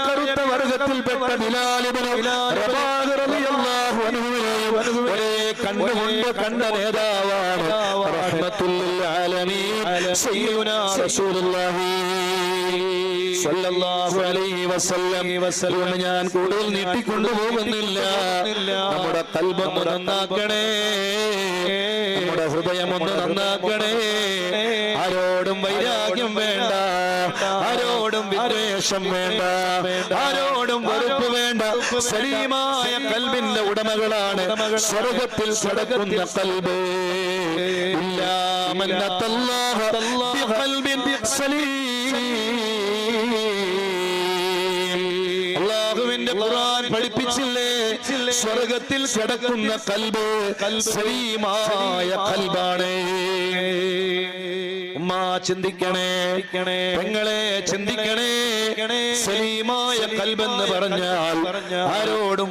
കറുത്ത വർഗത്തിൽപ്പെട്ട ബിലാൽ ഇബ്നു റബാഹ് റളിയല്ലാഹു അൻഹു ഒരേ കണ്ണുകൊണ്ട് കണ്ട നേതാവാണ് റഹ്മത്തുൽ ലിൽ ആലമീൻ സയ്യിദുനാ റസൂലുള്ളാഹി സ്വല്ലല്ലാഹു അലൈഹി വസല്ലം. ഞാൻ കൂടുതൽ നീട്ടിക്കൊണ്ടു പോകുന്നില്ല. നമ്മുടെ ഖൽബൊന്ന് നന്നാക്കണേ, നമ്മുടെ ഹൃദയമൊന്ന് നന്നാക്കണേ. ആരോടും വൈരാഗ്യം വേണ്ട, ആരോടും വിദ്വേഷം വേണ്ട, ആരോടും വെറുപ്പ് വേണ്ട. സലീമായ ഖൽബിന്റെ ഉടമകളാണ് സ്വർഗ്ഗത്തിൽ കിടക്കുന്ന ഖൽബ്. ഇല്ലാ മൻ അത്തല്ലാഹ ബിഖൽബിൻ സലീം. അല്ലാഹുവിന്റെ ഖുർആൻ പഠിപ്പിച്ചില്ലേ, സ്വർഗ്ഗത്തിൽ കിടക്കുന്ന ഖൽബ് സലീമായ ഖൽബാണ്. ഉമ്മ ചിന്തിക്കണേ, പെങ്ങളെ ചിന്തിക്കണേ. സലീമായ ഖൽബ് എന്ന് പറഞ്ഞാൽ ആരോടും